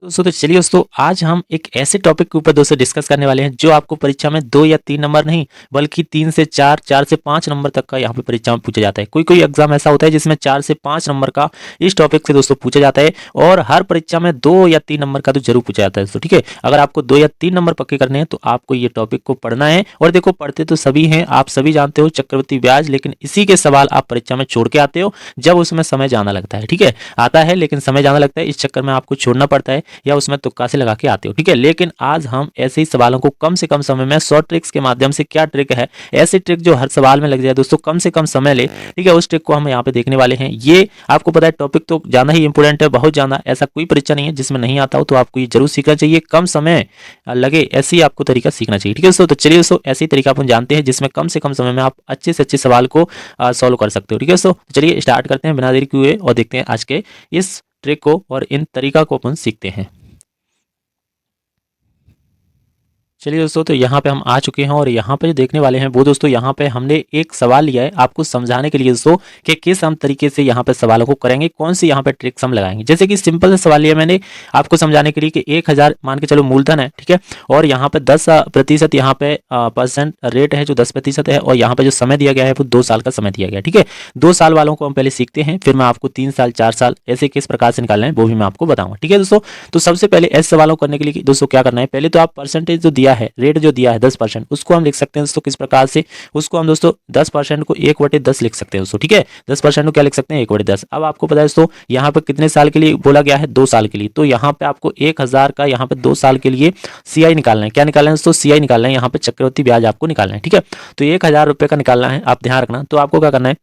दोस्तों तो चलिए दोस्तों आज हम एक ऐसे टॉपिक के ऊपर दोस्तों डिस्कस करने वाले हैं जो आपको परीक्षा में 2 या 3 नंबर नहीं बल्कि 3 से 4, 4 से 5 नंबर तक का यहाँ पे परीक्षा में पूछा जाता है। कोई एग्जाम ऐसा होता है जिसमें 4 से 5 नंबर का इस टॉपिक से दोस्तों पूछा जाता है और हर परीक्षा में 2 या 3 नंबर का तो जरूर पूछा जाता है दोस्तों। ठीक है, अगर आपको 2 या 3 नंबर पक्के करने हैं तो आपको ये टॉपिक को पढ़ना है। और देखो पढ़ते तो सभी हैं, आप सभी जानते हो चक्रवृद्धि ब्याज, लेकिन इसी के सवाल आप परीक्षा में छोड़ के आते हो जब उसमें समय जाना लगता है। ठीक है, आता है लेकिन समय जाना लगता है, इस चक्कर में आपको छोड़ना पड़ता है या उसमें तुक्का से लगा के आते हो। ठीक है, लेकिन आज हम ऐसे ही सवालों को कम से कम समय में शॉर्ट ट्रिक्स के माध्यम से, क्या ट्रिक है, ऐसी ट्रिक जो हर सवाल में लग जाए दोस्तों, कम से कम समय ले। ठीक है, उस ट्रिक को हम यहाँ पे देखने वाले हैं। ये आपको पता है टॉपिक तो ज्यादा ही इंपोर्टेंट है, बहुत ज्यादा। ऐसा कोई परीक्षा नहीं है जिसमें नहीं आता हो, तो आपको ये जरूर सीखना चाहिए। कम समय लगे ऐसे ही आपको तरीका सीखना चाहिए। ठीक है दोस्तों, तो चलिए दोस्तों ऐसे ही तरीका अपन जानते हैं जिसमें कम से कम समय में आप अच्छे से अच्छे सवाल को सॉल्व कर सकते हो। ठीक है दोस्तों, चलिए स्टार्ट करते हैं बिना देरी किए और देखते हैं आज के इस ट्रिक को और इन तरीका को अपन सीखते हैं। चलिए दोस्तों, तो यहाँ पे हम आ चुके हैं और यहाँ पे जो देखने वाले हैं वो दोस्तों, यहाँ पे हमने एक सवाल लिया है आपको समझाने के लिए दोस्तों कि किस हम तरीके से यहाँ पे सवालों को करेंगे, कौन सी यहाँ पे ट्रिक्स हम लगाएंगे। जैसे कि सिंपल सा सवाल लिया मैंने आपको समझाने के लिए कि 1000 मान के चलो मूलधन है। ठीक है, और यहाँ पे 10% यहाँ पे परसेंट रेट है जो 10% है, और यहाँ पे जो समय दिया गया है वो 2 साल का समय दिया गया है। ठीक है, 2 साल वालों को हम पहले सीखते हैं, फिर मैं आपको 3 साल 4 साल ऐसे किस प्रकार से निकालना है वो भी मैं आपको बताऊंगा। ठीक है दोस्तों, तो सबसे पहले ऐसे सवालों को करने के लिए दोस्तों क्या करना है, पहले तो आप परसेंटेज जो दिया है, रेट जो दिया है 10%, उसको हम लिख सकते हैं दोस्तों किस प्रकार से। उसको हम दोस्तों 10% को 1/10 लिख सकते हैं दोस्तों। ठीक है, 10% को क्या लिख सकते हैं, 1/10। अब आपको पता है दोस्तों यहाँ पे कितने साल के लिए बोला गया है, 2 साल के लिए। तो यहाँ पे आपको 1000 का यहाँ पे 2 साल के लिए सीआई निकालना है। क्या निकालना है दोस्तों, सीआई निकालना है, यहाँ पे चक्रवृद्धि ब्याज आपको निकालना है। ठीक है, तो 1000 रुपये का निकालना है, आप ध्यान रखना। तो आपको क्या करना है,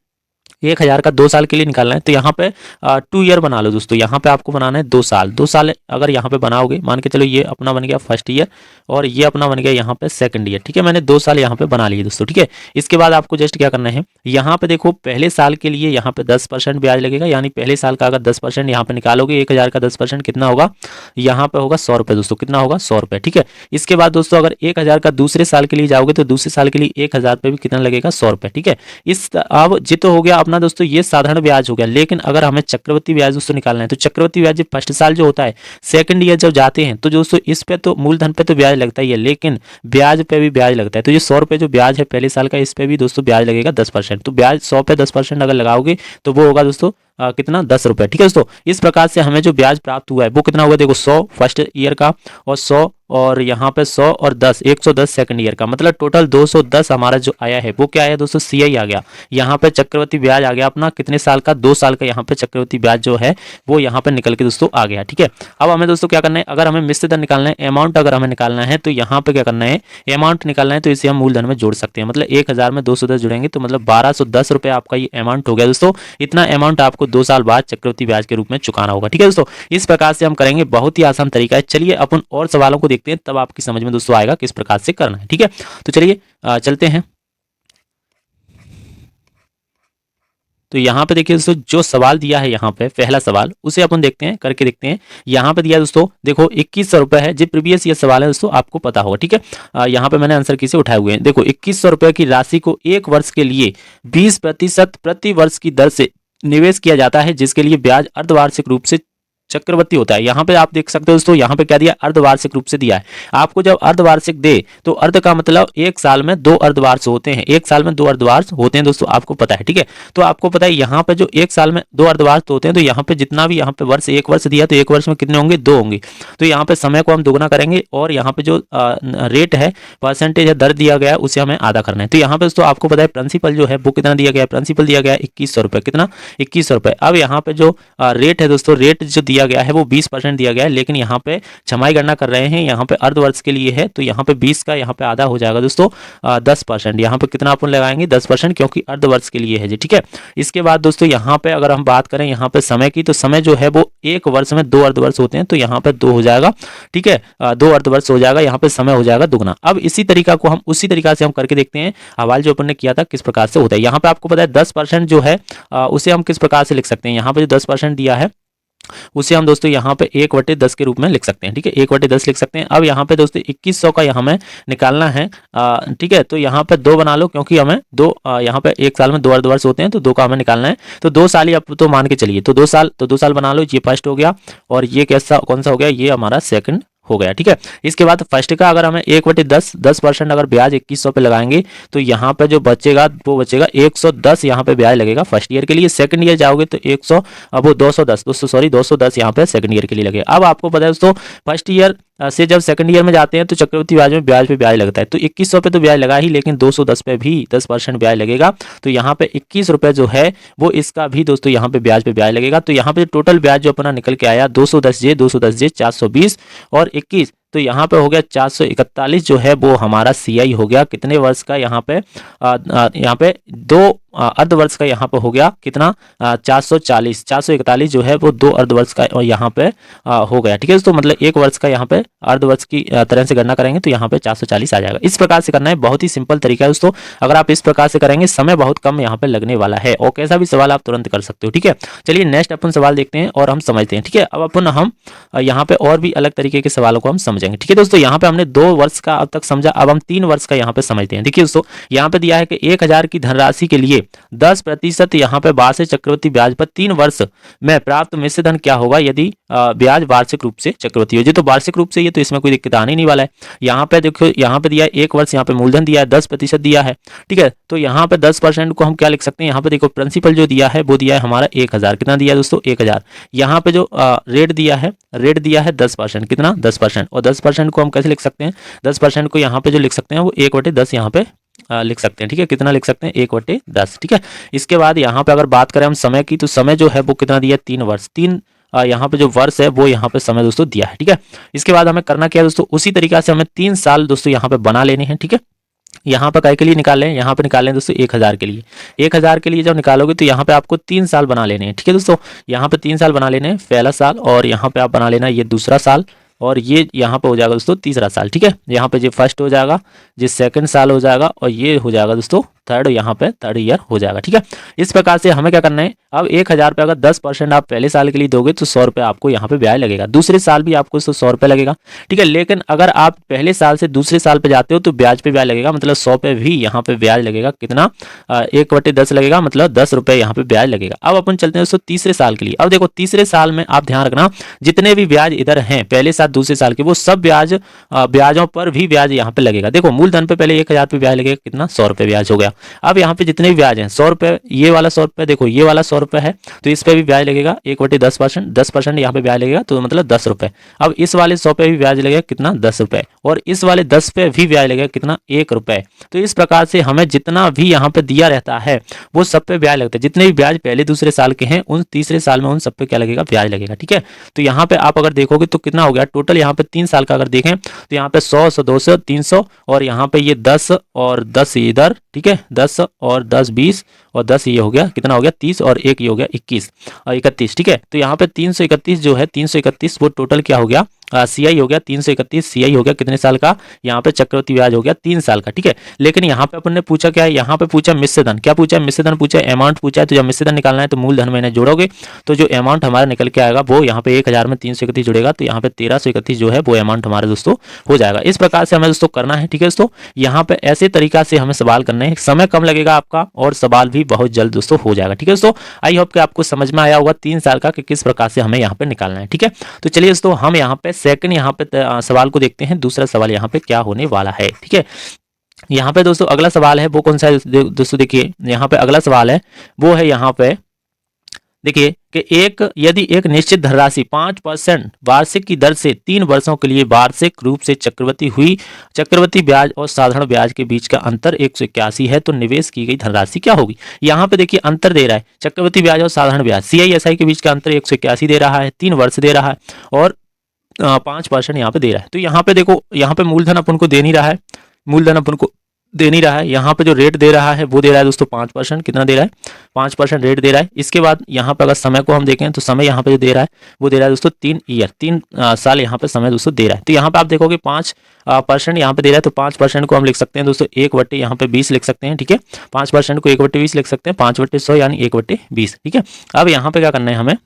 1000 का 2 साल के लिए निकालना है। तो यहाँ पे 2 ईयर बना लो दोस्तों, यहाँ पे आपको बनाना है 2 साल। 2 साल अगर यहाँ पे बनाओगे, मान के चलो ये अपना बन गया फर्स्ट ईयर और ये अपना बन गया यहाँ पे सेकंड ईयर। ठीक है, मैंने 2 साल यहाँ पे बना लिए दोस्तों। ठीक है, इसके बाद आपको जस्ट क्या करना है, यहाँ पे देखो पहले साल के लिए यहाँ पे 10% ब्याज लगेगा, यानी पहले साल का अगर 10% यहाँ पे निकालोगे, 1000 का 10% कितना होगा, यहाँ पे होगा 100 रुपये दोस्तों। कितना होगा, 100 रुपये। ठीक है, इसके बाद दोस्तों अगर 1000 का दूसरे साल के लिए जाओगे तो दूसरे साल के लिए 1000 पे भी कितना लगेगा, 100 रुपये। ठीक है, इस अब जित हो गया अपना दोस्तों, ये साधारण ब्याज हो गया। लेकिन अगर हमें चक्रवृद्धि ब्याज दोस्तों निकालना है, तो चक्रवृद्धि ब्याज फर्स्ट साल जो होता है, सेकंड ईयर जब जाते हैं, तो दोस्तों इस पे तो मूलधन पे तो ब्याज लगता ही है, लेकिन ब्याज पे भी ब्याज लगता है। तो ये 100 रुपये जो ब्याज है पहले साल का, इस पे भी दोस्तों ब्याज लगेगा 10%। तो ब्याज 100 पे 10% अगर लगाओगे तो वो होगा दोस्तों कितना, 10 रुपये। ठीक है दोस्तों, इस प्रकार से हमें जो ब्याज प्राप्त हुआ है वो कितना हुआ, देखो 100 फर्स्ट ईयर का और 100 और यहाँ पे 100 और 10, 110 सेकंड ईयर का, मतलब टोटल 210 हमारा जो आया है वो क्या आया दोस्तों, सीआई आ गया। यहाँ पे चक्रवृद्धि ब्याज आ गया अपना कितने साल का, 2 साल का। यहाँ पे चक्रवृद्धि ब्याज जो है वो यहाँ पे निकल के दोस्तों आ गया। ठीक है, अब हमें दोस्तों क्या करना है, अगर हमें मिश्र दर निकालना है, अमाउंट अगर हमें निकालना है, तो यहाँ पे क्या करना है, अमाउंट निकालना है तो इसे हम मूलधन में जोड़ सकते हैं। मतलब 1000 में 210 जुड़ेंगे तो मतलब 1210 रुपये आपका ये अमाउंट हो गया दोस्तों। इतना अमाउंट आपको 2 साल बाद चक्रवृद्धि ब्याज के रूप में चुकाना होगा। ठीक है दोस्तों, इस प्रकार से हम करेंगे, बहुत ही आसान तरीका है। चलिए अपन और सवालों को देखते हैं, तब आपकी समझ में दोस्तों आएगा किस प्रकार से करना है। ठीक है, तो चलिए चलते हैं। तो यहाँ पे देखिए दोस्तों, जो सवाल दिया है यहाँ पे पहला सवाल, उसे अपन देखते हैं, करके देखते हैं। यहाँ पे दिया दोस्तों देखो 2100 रुपये है, जो प्रीवियस ये सवाल है दोस्तों, आपको पता होगा। ठीक है, यहाँ पे मैंने आंसर की से उठाए हुए हैं। देखो 2100 रुपये की राशि को 1 वर्ष के लिए 20% प्रति वर्ष की दर से निवेश किया जाता है, जिसके लिए ब्याज अर्धवार्षिक रूप से चक्रवर्ती होता है। यहाँ पे आप देख सकते हो दोस्तों, यहाँ पे क्या दिया, अर्धवार्षिक रूप से दिया है। आपको जब अर्धवार्षिक दे तो अर्ध का मतलब 1 साल में 2 अर्धवार्ष होते हैं, 1 साल में 2 अर्धवार्ष होते हैं दोस्तों, आपको पता है। ठीक है, तो आपको पता है यहाँ पे जो 1 साल में 2 अर्धवार्ष होते हैं, तो यहाँ पे जितना भी यहाँ पे वर्ष 1 वर्ष दिया, तो 1 वर्ष में कितने होंगे, 2 होंगे। तो यहाँ पे समय को हम दोगुना करेंगे और यहाँ पे जो रेट है, परसेंटेज है, दर दिया गया है, उसे हमें आधा करना है। तो यहाँ पे दोस्तों आपको पता है प्रिंसिपल जो है वो कितना दिया गया है, प्रिंसिपल दिया गया है 2100 रुपये। कितना, 2100 रुपये। अब यहाँ पे जो रेट है दोस्तों, रेट जो दिया गया है वो 20% दिया गया है, लेकिन यहाँ पे छमाई गणना कर रहे हैं, यहाँ पे अर्धवर्ष के लिए है, तो यहाँ पे 20 का यहाँ पे आधा हो जाएगा दोस्तों 10%। यहाँ पे कितना अपन लगाएंगे, 10%, क्योंकि अर्धवर्ष के लिए है जी। ठीक है, इसके बाद दोस्तों यहाँ पे अगर हम बात करें यहाँ पे समय की, तो समय जो है वो 1 वर्ष में 2 अर्धवर्ष होते हैं, तो यहाँ पे 2 हो जाएगा। ठीक है, 2 अर्धवर्ष हो जाएगा, यहाँ पे समय हो जाएगा दुगना। अब इसी तरीका को हम उसी तरीका से हम करके देखते हैं, सवाल जो अपन ने किया था किस प्रकार से होता है। यहाँ पे आपको पता है 10% जो है उसे हम किस प्रकार से लिख सकते हैं। यहाँ पे जो 10% दिया है उसे हम दोस्तों यहाँ पे 1/10 के रूप में लिख सकते हैं। ठीक है, 1/10 लिख सकते हैं। अब यहाँ पे दोस्तों 2100 का हमें निकालना है। ठीक है, तो यहाँ पे 2 बना लो, क्योंकि हमें दो यहाँ पे एक साल में 2 अर्धवर्ष होते हैं, तो 2 का हमें निकालना है। तो 2 साल ही आप तो मान के चलिए, तो 2 साल बना लो। ये फर्स्ट हो गया और ये कैसा कौन सा हो गया, ये हमारा सेकंड हो गया। ठीक है, इसके बाद फर्स्ट का अगर हमें 1/10 10% अगर ब्याज 2100 पे लगाएंगे तो यहाँ पे जो बचेगा वो बचेगा 110 यहाँ पे ब्याज लगेगा फर्स्ट ईयर के लिए। सेकंड ईयर जाओगे तो 100 अब वो 210 यहाँ पे सेकंड ईयर के लिए लगेगा। अब आपको पता है दोस्तों, फर्स्ट ईयर से जब सेकंड ईयर में जाते हैं तो चक्रवृद्धि ब्याज में ब्याज पे ब्याज लगता है। तो 2100 पे तो ब्याज लगा ही, लेकिन 210 पे भी 10% ब्याज लगेगा। तो यहाँ पे 21 रुपए जो है वो इसका भी दोस्तों यहाँ पे ब्याज लगेगा। तो यहाँ पे टोटल ब्याज जो अपना निकल के आया 210J 420 और 21, तो यहाँ पे हो गया 441 जो है वो हमारा CI हो गया कितने वर्ष का, यहाँ पे 2 अर्धवर्ष का यहाँ पे हो गया कितना 441 जो है वो 2 अर्धवर्ष का और यहाँ पे हो गया। ठीक है, तो मतलब 1 वर्ष का यहाँ पे अर्धवर्ष की तरह से गणना करेंगे तो यहाँ पे 440 आ जाएगा। इस प्रकार से करना है, बहुत ही सिंपल तरीका है दोस्तों। अगर आप इस प्रकार से करेंगे समय बहुत कम यहाँ पे लगने वाला है और कैसा भी सवाल आप तुरंत कर सकते हो। ठीक है, चलिए नेक्स्ट अपन सवाल देखते हैं और हम समझते हैं। ठीक है, अब अपन हम यहाँ पे और भी अलग तरीके के सवालों को हम समझेंगे। ठीक है दोस्तों, यहाँ पे हमने 2 वर्ष का अब तक समझा, अब हम 3 वर्ष का यहाँ पे समझते हैं। देखिए दोस्तों, यहाँ पे दिया है कि 1000 की धनराशि के लिए 10% यहाँ पे वार्षिक चक्रवृद्धि ब्याज पर 3 वर्ष में प्राप्त मिश्र धन क्या होगा यदि ब्याज वार्षिक रूप से चक्रवृद्धि हो। तो वार्षिक रूप से ये तो इसमें कोई दिक्कत आने नहीं वाला है। यहाँ पे देखो, यहाँ पे दिया है 1 वर्ष, यहाँ पे मूलधन दिया है 10% दिया है। ठीक है, तो यहाँ पे 10% को हम क्या लिख सकते हैं, यहाँ पे देखो प्रिंसिपल जो दिया है वो दिया है हमारा 1000, कितना दिया है दोस्तों 1000। यहाँ पे जो रेट दिया है 10%, कितना 10%, और 10% को हम कैसे लिख सकते हैं, 10% को यहाँ पे जो लिख सकते हैं वो 1/10 यहाँ पे लिख सकते हैं। ठीक है, कितना लिख सकते हैं 1/10। ठीक है, इसके बाद यहाँ पे अगर बात करें हम समय की, तो समय जो है वो कितना दिया है 3 वर्ष, यहाँ पे जो वर्ष है वो यहाँ पे समय दोस्तों दिया है। ठीक है, इसके बाद हमें करना क्या है दोस्तों, उसी तरीका से हमें 3 साल दोस्तों यहाँ पे बना लेने हैं। ठीक है, यहाँ पर काय के लिए निकाल लें, यहाँ पे निकाल लें दोस्तों 1000 के लिए। 1000 के लिए जब निकालोगे तो यहाँ पे आपको 3 साल बना लेने हैं। ठीक है दोस्तों, यहाँ पे 3 साल बना लेने हैं, पहला साल, और यहाँ पे आप बना लेना ये दूसरा साल, और ये यहाँ पे हो जाएगा दोस्तों तीसरा साल। ठीक है, यहाँ पे ये फर्स्ट हो जाएगा, ये सेकंड साल हो जाएगा, और ये हो जाएगा दोस्तों थर्ड, यहाँ पे थर्ड ईयर हो जाएगा। ठीक है, इस प्रकार से हमें क्या करना है, अब 1000 पे अगर 10% आप पहले साल के लिए दोगे तो 100 रुपये आपको यहाँ पे ब्याज लगेगा, दूसरे साल भी आपको 100 रुपये लगेगा। ठीक है, लेकिन अगर आप पहले साल से दूसरे साल पे जाते हो तो ब्याज पे ब्याज लगेगा, मतलब 100 पे भी यहाँ पे ब्याज लगेगा, कितना 1/10 लगेगा, मतलब 10 रुपये यहाँ पे ब्याज लगेगा। अब अपन चलते हैं दोस्तों तीसरे साल के लिए। अब देखो तीसरे साल में आप ध्यान रखना, जितने भी ब्याज इधर हैं पहले साल दूसरे साल के, वो सब ब्याजों पर भी ब्याज यहाँ पे लगेगा। देखो मूलधन पे पहले 1000 पे ब्याज लगेगा, कितना 100 रुपये ब्याज हो गया। अब यहाँ पे जितने भी ब्याज हैं 100 रुपये, ये वाला 100 रुपये, देखो ये वाला 100 रुपये है तो इस पे भी ब्याज लगेगा 1/10%, 10% यहाँ पे ब्याज लगेगा तो मतलब 10 रुपये। अब इस वाले 100 पे भी ब्याज लगेगा, कितना 10 रुपये, और इस वाले 10 पे भी ब्याज लगेगा, कितना 1 रुपये। तो इस प्रकार से हमें जितना भी यहाँ पे दिया रहता है वो सब पे ब्याज लगता है। जितने भी ब्याज पहले दूसरे साल के हैं उन तीसरे साल में उन सब पे क्या लगेगा, ब्याज लगेगा। ठीक है, तो यहाँ पे आप अगर देखोगे तो कितना हो गया टोटल, यहाँ पे 3 साल का अगर देखें तो यहाँ पे 100, 100, 200, 300, और यहाँ पे ये 10 और 10 इधर। ठीक है, 10 और 10 20 और 10 ये हो गया, कितना हो गया 30, और एक ये हो गया 21 और 31। ठीक है, तो यहाँ पे 331 जो है 331 वो टोटल क्या हो गया, CI हो गया 331 CI हो गया कितने साल का, यहाँ पे चक्रवृद्धि ब्याज हो गया 3 साल का। ठीक है, लेकिन यहाँ पे अपन ने पूछा क्या है, यहाँ पे पूछा मिश्र धन, क्या पूछा मिश्र धन पूछा, अमाउंट पूछा है। तो जब मिश्र धन निकालना है तो मूलधन में जोड़ोगे तो जो अमाउंट हमारा निकल के आएगा वो यहाँ पे 1000 में 331 जुड़ेगा, तो यहाँ पे 1331 जो है वो अमाउंट हमारे दोस्तों हो जाएगा। इस प्रकार से हमें दोस्तों करना है। ठीक है दोस्तों, यहाँ पे ऐसे तरीका से हमें सवाल करने हैं, समय कम लगेगा आपका और सवाल भी बहुत जल्द दोस्तों हो जाएगा। ठीक है दोस्तों, आई होप कि आपको समझ में आया होगा 3 साल का कि किस प्रकार से हमें यहाँ पे निकालना है। ठीक है, तो चलिए दोस्तों हम यहाँ पे सेकंड यहाँ पे सवाल को देखते हैं, दूसरा सवाल यहाँ पे क्या होने वाला है। ठीक है, यहाँ पे दोस्तों अगला सवाल है वो कौन सा है दोस्तों, देखिए यहाँ पे अगला सवाल है वो है यहाँ पे देखिए कि यदि एक निश्चित धनराशि 5% वार्षिक की दर से 3 वर्षों के लिए वार्षिक रूप से चक्रवृद्धि ब्याज और साधारण ब्याज के बीच का अंतर 181 है तो निवेश की गई धनराशि क्या होगी। यहाँ पे देखिए अंतर दे रहा है, चक्रवृद्धि ब्याज और साधारण ब्याज CI के बीच का अंतर 181 दे रहा है, 3 वर्ष दे रहा है, और 5% यहाँ पे दे रहा है। तो यहाँ पे देखो, यहाँ पे मूलधन अपन को दे नहीं रहा है, मूलधन अपन को दे नहीं रहा है। यहाँ पे जो रेट दे रहा है वो दे रहा है दोस्तों 5%, कितना दे रहा है 5% रेट दे रहा है। इसके बाद यहाँ पे अगर समय को हम देखें तो समय यहाँ पे जो दे रहा है वो दे रहा है दोस्तों 3 साल यहाँ पे समय दोस्तों दे रहा है। तो यहाँ पे आप देखोगे 5% यहाँ पे दे रहा है, तो 5% को हम लिख सकते हैं दोस्तों 1/, यहाँ पे 20 लिख सकते हैं। ठीक है, 5% को 1/20 लिख सकते हैं, 5/100 यानी 1/20। ठीक है, अब यहाँ पे क्या करना है हमें,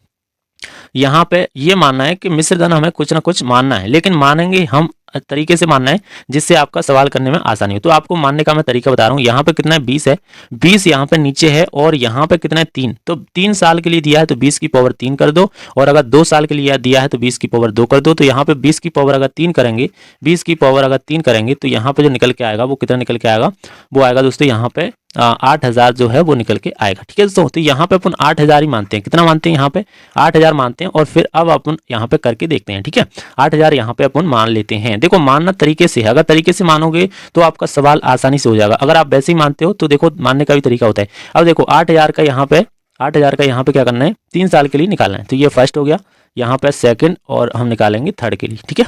यहाँ पे ये मानना है कि मिश्र धन हमें कुछ ना कुछ मानना है, लेकिन मानेंगे हम तरीके से मानना है जिससे आपका सवाल करने में आसानी हो। तो आपको मानने का मैं तरीका बता रहा हूँ। यहाँ पे कितना है 20 है, 20 यहाँ पे नीचे है और यहाँ पे कितना है 3। तो 3 साल के लिए दिया है तो 20 की पावर 3 कर दो, और अगर 2 साल के लिए दिया है तो 20 की पावर 2 कर दो। तो यहाँ पे 20 की पावर अगर 3 करेंगे, 20 की पावर अगर 3 करेंगे तो यहाँ पे जो निकल के आएगा वो कितना निकल के आएगा, वो आएगा दोस्तों यहाँ पे 8000 जो है वो निकल के आएगा। ठीक है दोस्तों, तो यहाँ पे अपन 8000 ही मानते हैं। कितना मानते हैं यहाँ पे 8000 मानते हैं, और फिर अब अपन यहाँ पे करके देखते हैं। ठीक है, 8000 यहाँ पे अपन मान लेते हैं। देखो मानना तरीके से है, अगर तरीके से मानोगे तो आपका सवाल आसानी से हो जाएगा। अगर आप वैसे ही मानते हो तो देखो मानने का भी तरीका होता है। अब देखो 8000 का यहाँ पे, 8000 का यहाँ पे क्या करना है, 3 साल के लिए निकालना है। तो ये फर्स्ट हो गया, यहाँ पे सेकंड, और हम निकालेंगे थर्ड के लिए। ठीक है,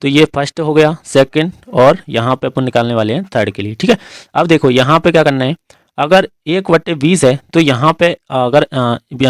तो ये फर्स्ट हो गया, सेकंड, और यहाँ पे अपन निकालने वाले हैं थर्ड के लिए। ठीक है, अब देखो यहाँ पे क्या करना है, अगर 1/20 है तो यहाँ पे अगर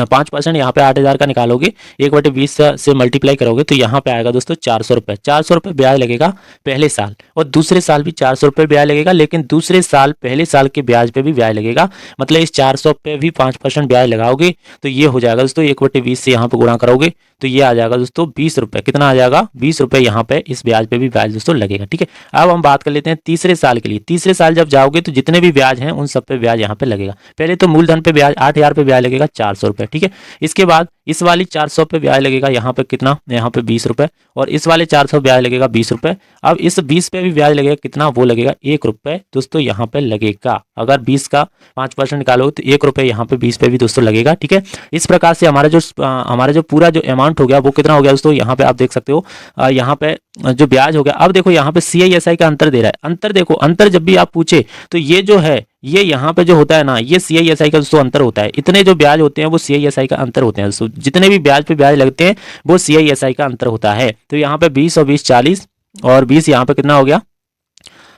5% यहाँ पे 8000 का निकालोगे, 1/20 से मल्टीप्लाई करोगे तो यहाँ पे आएगा दोस्तों 400 रुपये। 400 रुपये ब्याज लगेगा पहले साल, और दूसरे साल भी 400 रुपये ब्याज लगेगा, लेकिन दूसरे साल पहले साल के ब्याज पे भी ब्याज लगेगा। मतलब इस 400 पे भी 5% ब्याज लगाओगे तो ये हो जाएगा दोस्तों 1/20 से यहाँ पे गुणा करोगे तो ये आ जाएगा दोस्तों 20 रुपये। कितना आ जाएगा, 20 रुपये यहाँ पे इस ब्याज पे भी ब्याज दोस्तों लगेगा। ठीक है, अब हम बात कर लेते हैं तीसरे साल के लिए। तीसरे साल जब जाओगे तो जितने भी ब्याज हैं उन सब पे ब्याज यहाँ पे लगेगा। पहले तो मूलधन पे ब्याज 8000 पे ब्याज लगेगा 400 रुपये। ठीक है, इसके बाद इस वाली 400 पे ब्याज लगेगा यहाँ पे कितना, यहाँ पे 20 रुपये, और इस वाले 400 ब्याज लगेगा 20 रुपये। अब इस 20 पे भी ब्याज लगेगा कितना, वो लगेगा 1 रुपये दोस्तों यहाँ पे लगेगा। अगर 20 का 5% निकालोगे तो 1 रुपये यहाँ पे 20 पे भी दोस्तों लगेगा। ठीक है, इस प्रकार से हमारा जो पूरा जो अमाउंट हो गया वो कितना हो गया दोस्तों, यहाँ पे आप देख सकते हो यहाँ पे जो ब्याज हो गया। अब देखो यहाँ पे CISI का अंतर दे रहा है। अंतर देखो, अंतर जब भी आप पूछे तो ये जो है, ये यहाँ पे जो होता है ना, ये CISI का दोस्तों अंतर होता है। इतने जो ब्याज होते हैं वो CISI का अंतर होते हैं दोस्तों। जितने भी ब्याज पे ब्याज लगते हैं वो CISI का अंतर होता है। तो यहाँ पे 20 और 20 40, और 20 यहाँ पे कितना हो गया,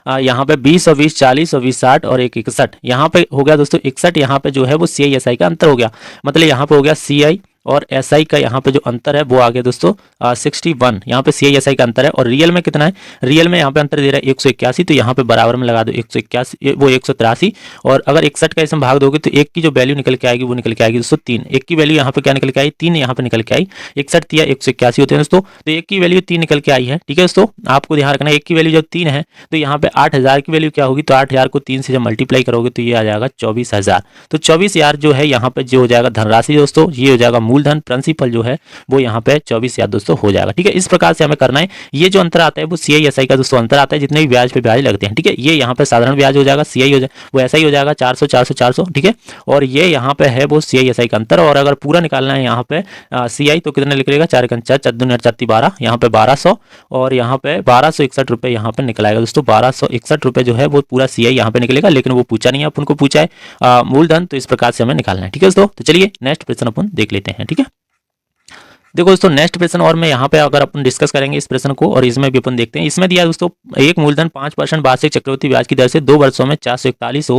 यहाँ पे 20 और 20 40 और 20 60 और 1 61, यहाँ पे हो गया दोस्तों 61। यहाँ पे जो है वो CISI का अंतर हो गया। मतलब यहाँ पे हो गया CI और SI का यहाँ पे जो अंतर है वो आ गया दोस्तों 61। यहाँ पे CISI का अंतर है। और रियल में कितना है, रियल में यहाँ पे अंतर दे रहा है 181। तो यहाँ पे बराबर में लगा दो 181, वो 183। और अगर 61 का इसमें भाग दोगे तो एक की जो वैल्यू निकल के आएगी वो निकल के आएगी दोस्तों 3। एक की वैल्यू यहाँ पे क्या निकल के आई, 3 यहाँ पे निकल के आई। 61 या 181 होते हैं दोस्तों, तो एक की वैल्यू 3 निकल के आई है। ठीक है दोस्तों, आपको ध्यान रखना है एक की वैल्यू जब 3 है तो यहाँ पे 8000 की वैल्यू क्या होगी, तो 8000 को 3 से जब मल्टीप्लाई करोगे तो ये आ जाएगा 24000। तो 24000 जो है यहाँ पे जो हो जाएगा धनराशि दोस्तों, ये हो जाएगा मूलधन, प्रिंसिपल जो है वो यहाँ पे 24000 दोस्तों हो जाएगा। ठीक है, इस प्रकार से हमें करना है। ये जो अंतर आता है वो CISI का दोस्तों अंतर आता है, जितने भी ब्याज पे ब्याज लगते हैं। ठीक है, ये यहाँ पे साधारण ब्याज हो जाएगा, CI हो जाएगा, वो ऐसा ही हो जाएगा 400 400 400। ठीक है, और ये यहाँ पे है वो CISI का अंतर। और अगर पूरा निकालना है यहाँ पे CI तो कितना निकलेगा, 4 4 4 4 12, यहाँ पे 1200, और यहाँ पे 1261 रुपये यहाँ पे निकलाएगा दोस्तों। 1261 रुपये जो है वो पूरा CI यहाँ पे निकलेगा, लेकिन वो पूछा नहीं है, अपन को पूछा है मूलधन। तो इस प्रकार से हमें निकालना है। ठीक है दोस्तों, तो चलिए नेक्स्ट प्रश्न अपन देख लेते हैं। ठीक है, देखो दोस्तों नेक्स्ट प्रश्न और मैं यहाँ पे अगर अपन डिस्कस करेंगे इस प्रश्न को, और इसमें भी अपन देखते हैं। इसमें दिया दोस्तों एक मूलधन 5% वार्षिक चक्रवृद्धि ब्याज की दर से 2 वर्षों में 441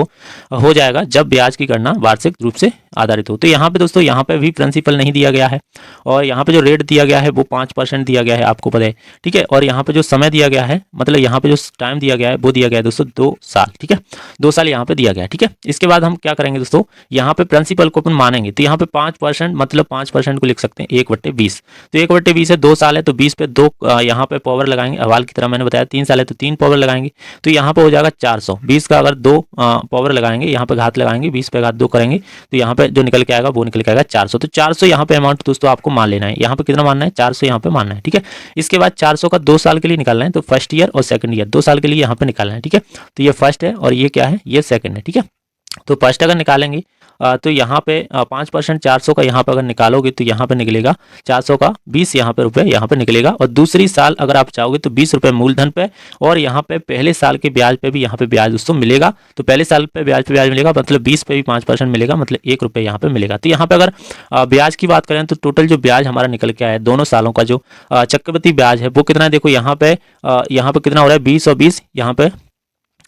हो जाएगा जब ब्याज की गणना वार्षिक रूप से आधारित हो। तो यहाँ पे दोस्तों यहाँ पे भी प्रिंसिपल नहीं दिया गया है, और यहाँ पे जो रेट दिया गया है वो 5% दिया गया है, आपको पता है। ठीक है, और यहाँ पे जो समय दिया गया है, मतलब यहाँ पे जो टाइम दिया गया है वो दिया गया है दोस्तों 2 साल। ठीक है, 2 साल यहाँ पे दिया गया है। ठीक है, इसके बाद हम क्या करेंगे दोस्तों, यहाँ पे प्रिंसिपल को अपन मानेंगे। तो यहाँ पे 5%, मतलब 5% को लिख सकते हैं 1/20। तो 1/20 है, 2 साल है तो 20 पे 2 यहाँ पे पावर लगाएंगे। हवाल की तरह मैंने बताया 3 साल है तो 3 पावर लगाएंगे। तो यहाँ पे हो जाएगा 400। 20 का अगर 2 पावर लगाएंगे, यहाँ पे घात लगाएंगे, 20 पे घात 2 करेंगे तो यहाँ पे जो निकल के आएगा वो निकल के आएगा 400। तो 400 यहाँ पे अमाउंट दोस्तों आपको मान लेना है। यहाँ पे कितना मानना है, 400 यहाँ पे मानना है। ठीक है, इसके बाद 400 का 2 साल के लिए निकालना है। तो फर्स्ट ईयर और सेकंड ईयर 2 साल के लिए यहाँ पे निकालना है। ठीक है, तो ये फर्स्ट है और ये क्या है, ये सेकंड है। ठीक है, तो फर्स्ट अगर निकालेंगे तो यहाँ पे 5% 400 का यहाँ पे अगर निकालोगे तो यहाँ पे निकलेगा 400 का 20 यहाँ पे रुपये यहाँ पे निकलेगा। और दूसरी साल अगर आप चाहोगे तो 20 रुपये मूलधन पे, और यहाँ पे पहले साल के ब्याज पे भी यहाँ पे ब्याज दोस्तों मिलेगा। तो पहले साल पे ब्याज मिलेगा, मतलब 20 पे भी 5% मिलेगा, मतलब 1 रुपये यहाँ पे मिलेगा। तो यहाँ पे अगर ब्याज की बात करें तो टोटल जो ब्याज हमारा निकल के आया है दोनों सालों का जो चक्रवृद्धि ब्याज है वो कितना है, देखो यहाँ पे कितना हो रहा है, 20 और 20, यहाँ पे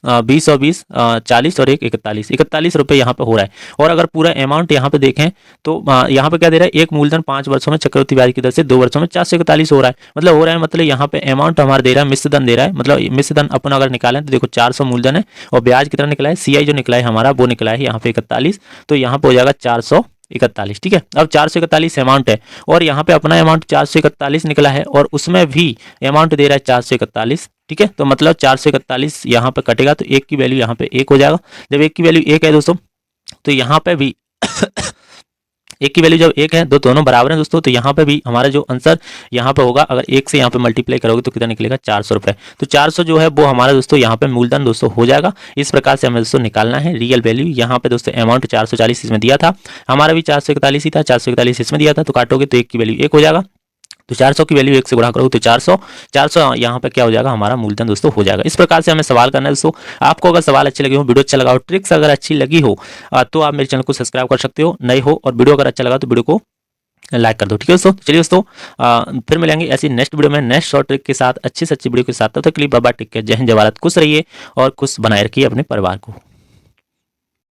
20 और 20 40 और 1 41 रुपये यहाँ पे हो रहा है। और अगर पूरा अमाउंट यहाँ पे देखें तो यहाँ पे क्या दे रहा है, एक मूलधन 5 वर्षों में चक्रवृद्धि ब्याज की दर से 2 वर्षों में 441 हो रहा है। मतलब यहाँ पे अमाउंट हमारा दे रहा है, मिश्र धन दे रहा है। मतलब मिश्र धन अपन अगर निकालें तो देखो 400 मूलधन है और ब्याज कितना निकला है, CI जो निकला है हमारा वो निकला है यहाँ पे 41। तो यहाँ पे हो जाएगा 441, ठीक है। अब 441 अमाउंट है और यहाँ पे अपना अमाउंट 441 निकला है और उसमें भी अमाउंट दे रहा है 441, ठीक है। तो मतलब 441 यहाँ पे कटेगा तो 1 की वैल्यू यहाँ पे 1 हो जाएगा। जब 1 की वैल्यू 1 है दोस्तों तो यहाँ पे भी 1 की वैल्यू जब 1 है तो दोनों बराबर हैं दोस्तों, तो यहाँ पे भी हमारा जो आंसर यहाँ पे होगा, अगर 1 से यहाँ पे मल्टीप्लाई करोगे तो कितना निकलेगा 400 रुपये। तो 400 जो है वो हमारा दोस्तों यहाँ पे मूलधन दोस्तों हो जाएगा। इस प्रकार से हमें दोस्तों निकालना है रियल वैल्यू। यहाँ पे दोस्तों अमाउंट 440 इसमें दिया था, हमारा भी 441 ही था, 441 इसमें दिया था, तो काटोगे तो 1 की वैल्यू 1 हो जाएगा। तो 400 की वैल्यू 1 से गुणा करोगे तो 400 यहाँ पे क्या हो जाएगा, हमारा मूलधन दोस्तों हो जाएगा। इस प्रकार से हमें सवाल करना है दोस्तों। आपको अगर सवाल अच्छे लगे हो, वीडियो अच्छा लगा हो, ट्रिक्स अगर अच्छी लगी हो तो आप मेरे चैनल को सब्सक्राइब कर सकते हो, नए हो, और वीडियो अगर अच्छा लगा तो वीडियो को लाइक कर दो, ठीक है दोस्तों। चलिए दोस्तों फिर मिलेंगे ऐसी नेक्स्ट वीडियो में नेक्स्ट शॉर्ट ट्रिक के साथ, अच्छी से अच्छी वीडियो के साथ। तब तक के लिए बाय बाय, टेक केयर, जय हिंद, जय भारत, खुश रहिए और खुश बनाए रखिए अपने परिवार को।